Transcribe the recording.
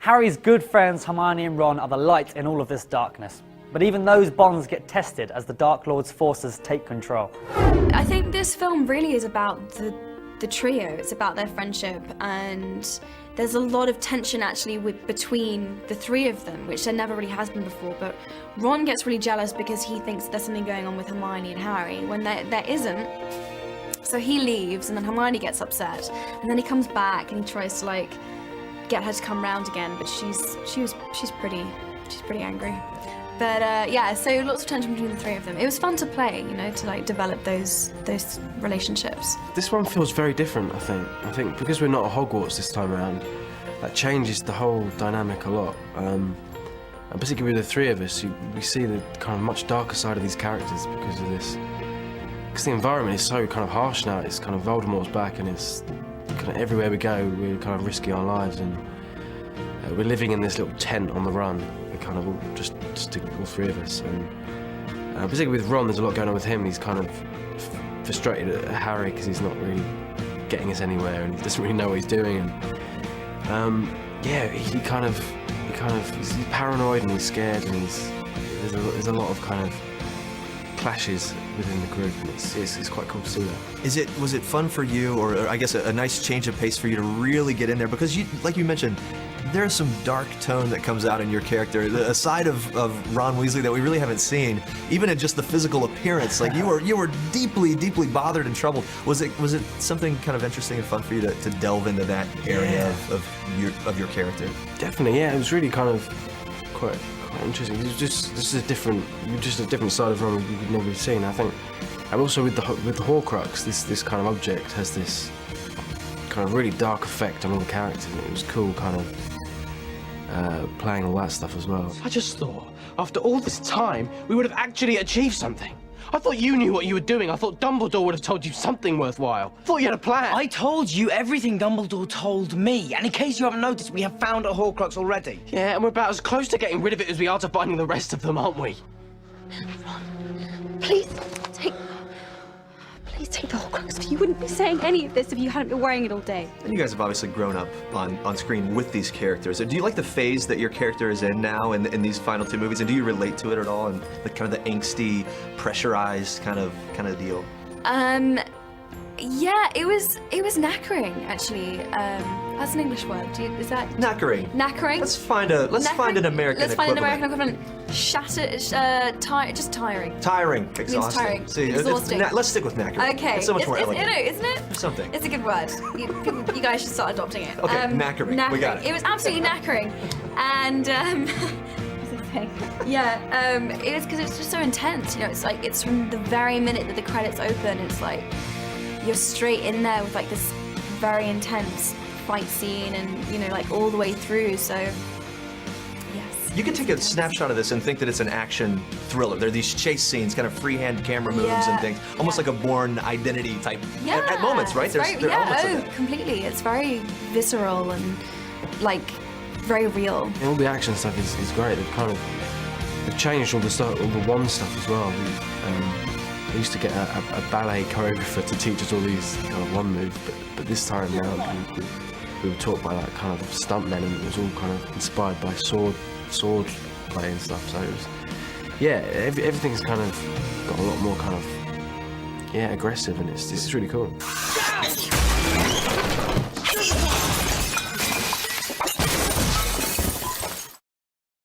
Harry's good friends Hermione and Ron are the light in all of this darkness. But even those bonds get tested as the Dark Lord's forces take control. I think this film really is about the trio. It's about their friendship, and there's a lot of tension actually between the three of them, which there never really has been before. But Ron gets really jealous because he thinks there's something going on with Hermione and Harry when there isn't. So he leaves, and then Hermione gets upset, and then he comes back and he tries to like get her to come round again, but she's pretty angry. But yeah, so lots of tension between the three of them. It was fun to play, you know, to like develop those relationships. This one feels very different, I think. I think because we're not at Hogwarts this time around, that changes the whole dynamic a lot. And particularly with the three of us, we see the kind of much darker side of these characters because of this. Because the environment is so kind of harsh now. It's kind of Voldemort's back, and it's kind of everywhere we go, we're kind of risking our lives, and we're living in this little tent on the run. We're kind of all just all three of us, and particularly with Ron, there's a lot going on with him. He's kind of frustrated at Harry because he's not really getting us anywhere, and he doesn't really know what he's doing. And yeah, he's paranoid and he's scared, and there's a lot of kind of clashes within the group, and it's quite cool to see that. Was it fun for you, or I guess a nice change of pace for you to really get in there? Because you, like you mentioned, there's some dark tone that comes out in your character, a side of Ron Weasley that we really haven't seen, even in just the physical appearance. Like you were deeply bothered and troubled. Was it something kind of interesting and fun for you to delve into that area of your character? Definitely, yeah. It was really kind of quite interesting. It was just a different side of Ron we've never seen, I think. And also with the Horcrux, this kind of object has this kind of really dark effect on all the characters, and it was cool kind of playing all that stuff as well. I just thought, after all this time, we would have actually achieved something. I thought you knew what you were doing. I thought Dumbledore would have told you something worthwhile. I thought you had a plan. I told you everything Dumbledore told me, and in case you haven't noticed, we have found a Horcrux already. Yeah, and we're about as close to getting rid of it as we are to finding the rest of them, aren't we? Ron, please take the Horcrux. You wouldn't be saying any of this if you hadn't been wearing it all day. And you guys have obviously grown up on screen with these characters. Do you like the phase that your character is in now in these final two movies, and do you relate to it at all, and the kind of the angsty, pressurized kind of deal? Yeah, it was knackering actually. That's an English word. Is that knackering? Knackering. Let's find an American Let's equivalent. find an American equivalent. Shattered, just tiring. Tiring, exhausting. Tiring. See, exhausting. Let's stick with knackering. Okay. It's so much more elegant. Isn't it? Or something. It's a good word. You guys should start adopting it. Okay, knackering. We got it. It was absolutely knackering, and yeah, it was because it's just so intense. You know, it's like it's from the very minute that the credits open. It's like you're straight in there with like this very intense fight scene, and you know, like all the way through. So yes, you can take a snapshot of this and think that it's an action thriller. There are these chase scenes, kind of freehand camera moves and things, almost like a Bourne Identity type at moments, right? There are elements of it. Completely. It's very visceral and like very real. And all the action stuff is great. They've changed all the wand stuff as well. We used to get a ballet choreographer to teach us all these kind of wand moves, but this time around we were taught by like kind of stuntmen, and it was all kind of inspired by sword play and stuff. So it was, yeah, everything's kind of got a lot more kind of aggressive, and it's really cool.